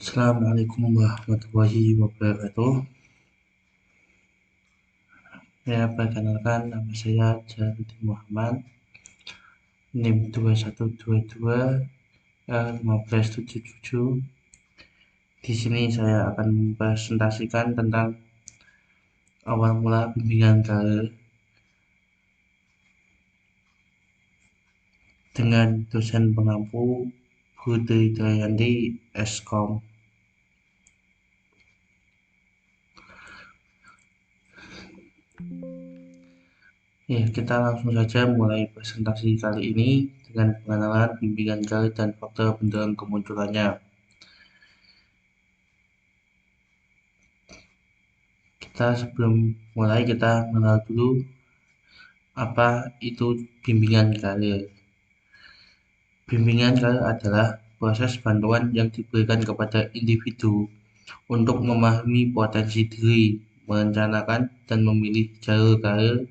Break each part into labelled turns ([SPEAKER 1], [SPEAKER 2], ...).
[SPEAKER 1] Assalamualaikum warahmatullahi wabarakatuh. Ya, perkenalkan nama saya Jaludin Muhammad, NIM 2122 R1577. Di sini saya akan mempresentasikan tentang awal mula bimbingan karir dengan dosen pengampu Putri Dayanti Eskom. Ya, kita langsung saja mulai presentasi kali ini dengan pengenalan bimbingan karir dan faktor pendorong kemunculannya. Sebelum mulai kita mengenal dulu apa itu bimbingan karir. Bimbingan karir adalah proses bantuan yang diberikan kepada individu untuk memahami potensi diri, merencanakan dan memilih jalur karir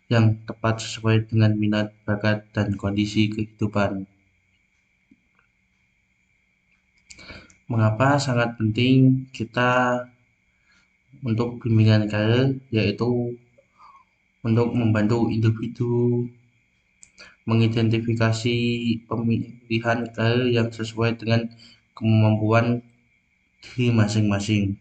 [SPEAKER 1] yang tepat sesuai dengan minat, bakat, dan kondisi kehidupan. Mengapa sangat penting kita untuk bimbingan karir, yaitu untuk membantu individu mengidentifikasi pemilihan karir yang sesuai dengan kemampuan diri masing-masing.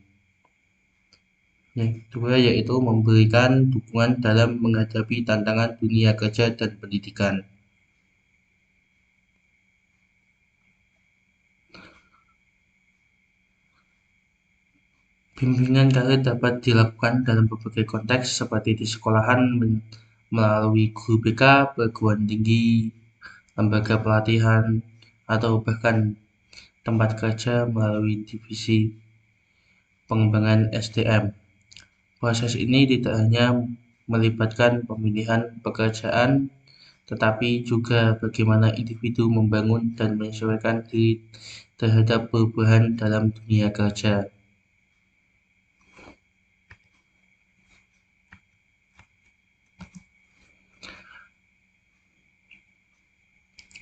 [SPEAKER 1] Yang kedua yaitu memberikan dukungan dalam menghadapi tantangan dunia kerja dan pendidikan. Bimbingan karir dapat dilakukan dalam berbagai konteks seperti di sekolahan melalui guru BK, perguruan tinggi, lembaga pelatihan, atau bahkan tempat kerja melalui divisi pengembangan SDM. Proses ini tidak hanya melibatkan pemilihan pekerjaan, tetapi juga bagaimana individu membangun dan menyesuaikan diri terhadap perubahan dalam dunia kerja.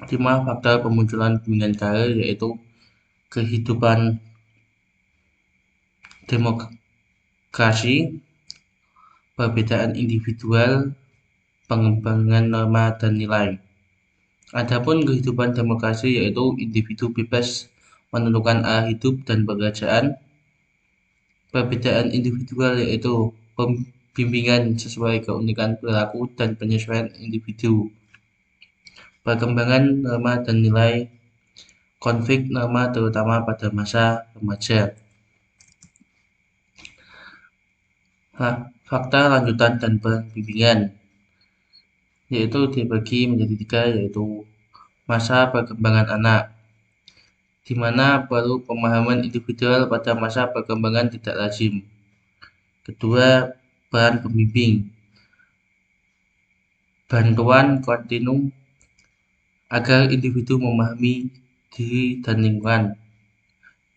[SPEAKER 1] Lima faktor pemunculan bimbingan karir yaitu kehidupan demokrasi, perbedaan individual, pengembangan norma dan nilai. Adapun kehidupan demokrasi yaitu individu bebas menentukan arah hidup dan pekerjaan. Perbedaan individual yaitu pembimbingan sesuai keunikan perilaku dan penyesuaian individu. Perkembangan norma dan nilai, konflik norma terutama pada masa remaja. Fakta lanjutan dan peran bimbingan yaitu dibagi menjadi tiga, yaitu masa perkembangan anak, di mana perlu pemahaman individual pada masa perkembangan tidak lazim. Kedua, peran pembimbing, bantuan kontinu agar individu memahami diri dan lingkungan,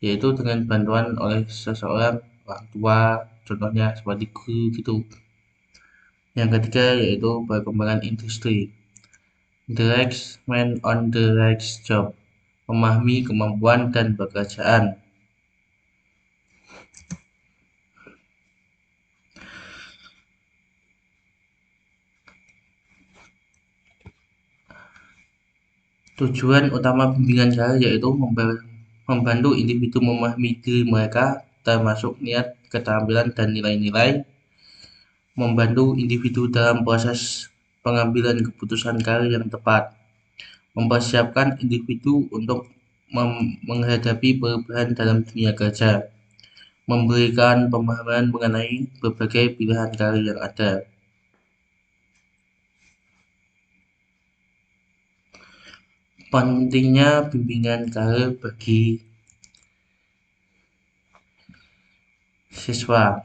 [SPEAKER 1] yaitu dengan bantuan oleh seseorang, orang tua, contohnya seperti guru gitu. Yang ketiga yaitu perkembangan industri, the right man on the right job, memahami kemampuan dan pekerjaan. Tujuan utama bimbingan karir yaitu membantu individu memahami diri mereka, termasuk niat, keterampilan, dan nilai-nilai, membantu individu dalam proses pengambilan keputusan karir yang tepat, mempersiapkan individu untuk menghadapi perubahan dalam dunia kerja, memberikan pemahaman mengenai berbagai pilihan karir yang ada. Pentingnya bimbingan karir bagi siswa.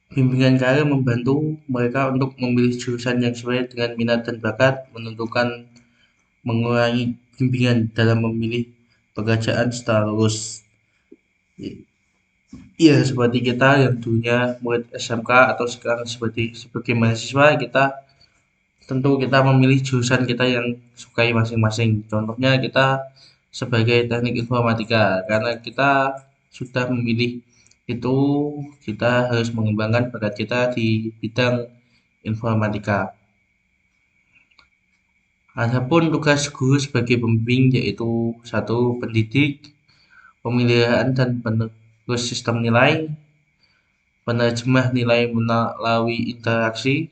[SPEAKER 1] Bimbingan karir membantu mereka untuk memilih jurusan yang sesuai dengan minat dan bakat, mengurangi bimbingan dalam memilih pekerjaan setelah lulus. Ya, seperti kita yang dulunya murid SMK atau sekarang sebagai mahasiswa, kita tentu kita memilih jurusan kita yang sukai masing-masing. Contohnya kita sebagai teknik informatika, karena kita sudah memilih itu, kita harus mengembangkan bakat kita di bidang informatika. Adapun tugas guru sebagai pembimbing yaitu satu, pendidik, pemeliharaan dan penerus sistem nilai, penerjemah nilai melalui interaksi,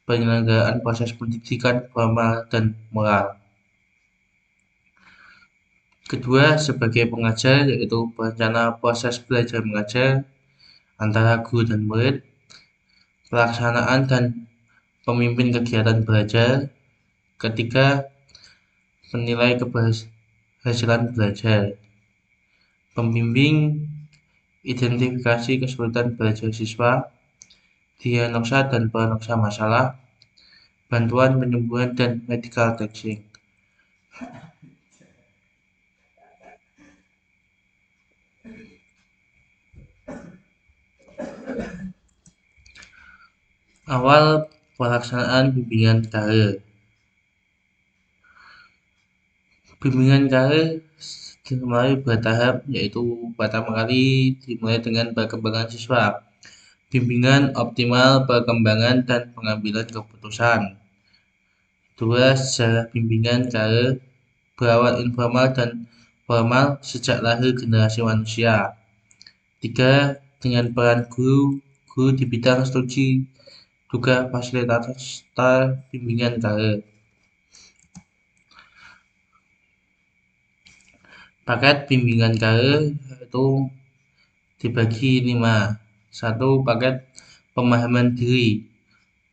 [SPEAKER 1] penyelenggaraan proses pendidikan formal dan moral. Kedua, sebagai pengajar yaitu perencana proses belajar mengajar antara guru dan murid, pelaksanaan dan pemimpin kegiatan belajar. Ketiga, penilai keberhasilan belajar. Pembimbing, identifikasi kesulitan belajar siswa, diagnosa dan peranoksa masalah, bantuan penyembuhan dan medical texting. Awal pelaksanaan bimbingan karir. Bimbingan karir dimulai bertahap, yaitu pertama kali dimulai dengan perkembangan siswa, bimbingan optimal perkembangan dan pengambilan keputusan. Dua, sejarah bimbingan karir berawal informal dan formal sejak lahir generasi manusia. Tiga, dengan peran guru di bidang studi juga fasilitator bimbingan karir. Paket bimbingan karir itu dibagi 5. 1. Paket pemahaman diri.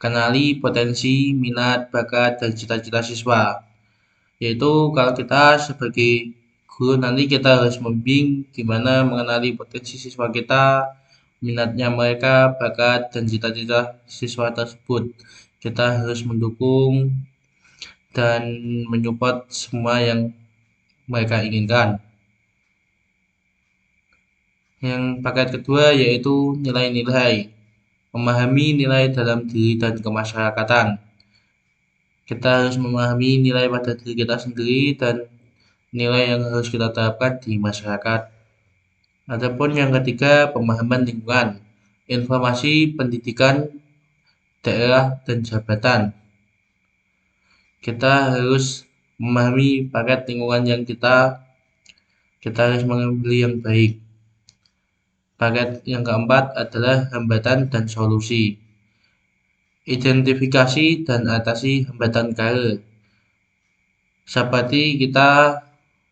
[SPEAKER 1] Kenali potensi, minat, bakat, dan cita-cita siswa. Yaitu kalau kita sebagai guru nanti kita harus membimbing gimana mengenali potensi siswa kita, minatnya mereka, bakat, dan cita-cita siswa tersebut. Kita harus mendukung dan menyupport semua yang mereka inginkan. Yang paket kedua yaitu nilai-nilai. Memahami nilai dalam diri dan kemasyarakatan. Kita harus memahami nilai pada diri kita sendiri dan nilai yang harus kita terapkan di masyarakat. Adapun yang ketiga, pemahaman lingkungan, informasi pendidikan, daerah, dan jabatan. Kita harus memahami paket lingkungan yang kita harus mengambil yang baik. Paket yang keempat adalah hambatan dan solusi. Identifikasi dan atasi hambatan karir. Seperti kita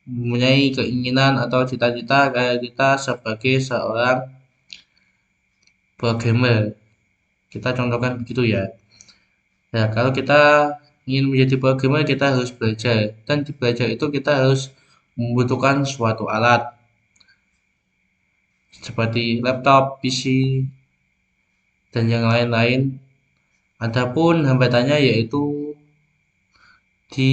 [SPEAKER 1] mempunyai keinginan atau cita-cita kayak kita sebagai seorang programmer. Kita contohkan begitu ya. Ya, kalau kita ingin menjadi programmer, kita harus belajar. Dan di belajar itu kita harus membutuhkan suatu alat. Seperti laptop, PC, dan yang lain-lain. Adapun hambatannya yaitu di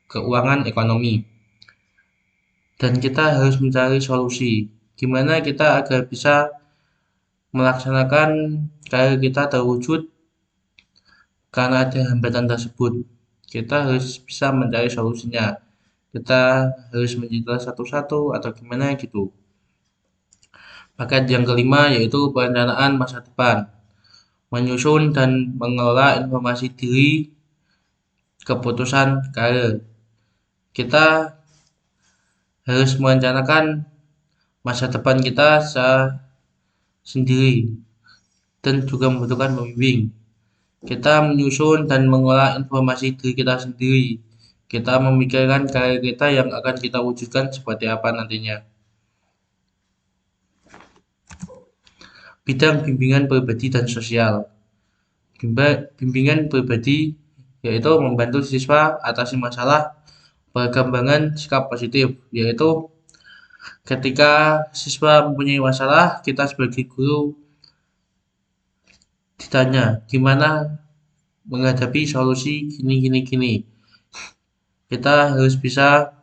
[SPEAKER 1] keuangan ekonomi. Dan kita harus mencari solusi. Gimana kita agar bisa melaksanakan karir kita terwujud karena ada hambatan tersebut. Kita harus bisa mencari solusinya. Kita harus mencari satu-satu atau gimana gitu. Paket yang kelima yaitu perencanaan masa depan. Menyusun dan mengelola informasi diri, keputusan karir. Kita harus merencanakan masa depan kita sendiri dan juga membutuhkan pembimbing. Kita menyusun dan mengolah informasi diri kita sendiri. Kita memikirkan karir kita yang akan kita wujudkan seperti apa nantinya. Bidang bimbingan pribadi dan sosial. Bimbingan pribadi yaitu membantu siswa atasi masalah perkembangan sikap positif, yaitu ketika siswa mempunyai masalah, kita sebagai guru ditanya gimana menghadapi solusi gini. Kita harus bisa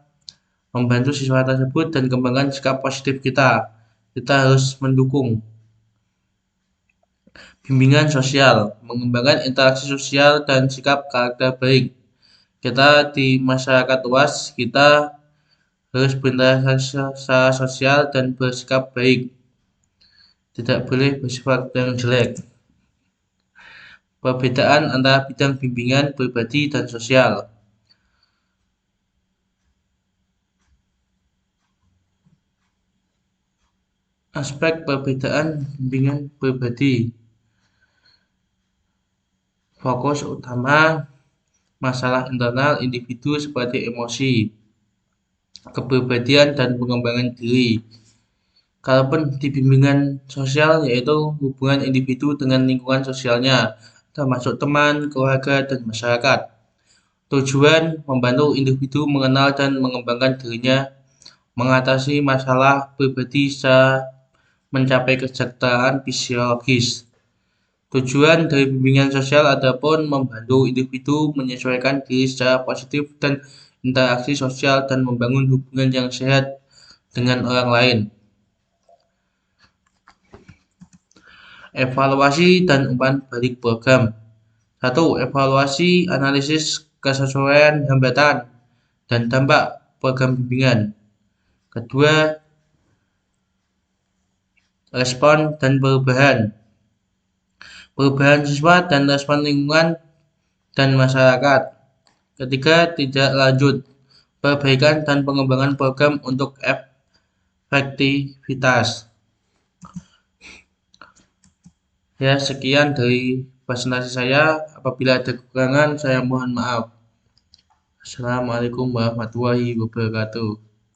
[SPEAKER 1] membantu siswa tersebut dan kembangkan sikap positif kita. Kita harus mendukung. Bimbingan sosial, mengembangkan interaksi sosial dan sikap karakter baik. Kita di masyarakat luas, kita harus berinteraksi secara sosial dan bersikap baik. Tidak boleh bersifat yang jelek. Perbedaan antara bidang bimbingan pribadi dan sosial. Aspek perbedaan bimbingan pribadi. Fokus utama masalah internal individu seperti emosi, kepribadian, dan pengembangan diri. Kalaupun di bimbingan sosial yaitu hubungan individu dengan lingkungan sosialnya, termasuk teman, keluarga, dan masyarakat. Tujuan membantu individu mengenal dan mengembangkan dirinya, mengatasi masalah pribadi serta mencapai kesejahteraan fisiologis. Tujuan dari bimbingan sosial adapun membantu individu menyesuaikan diri secara positif dan interaksi sosial dan membangun hubungan yang sehat dengan orang lain. Evaluasi dan umpan balik program. 1. Evaluasi analisis kesesuaian hambatan dan dampak program bimbingan. Kedua, respon dan perubahan. Perubahan siswa dan respon lingkungan dan masyarakat. Ketiga, tidak lanjut. Perbaikan dan pengembangan program untuk efektivitas. Ya, sekian dari presentasi saya. Apabila ada kekurangan, saya mohon maaf. Assalamualaikum warahmatullahi wabarakatuh.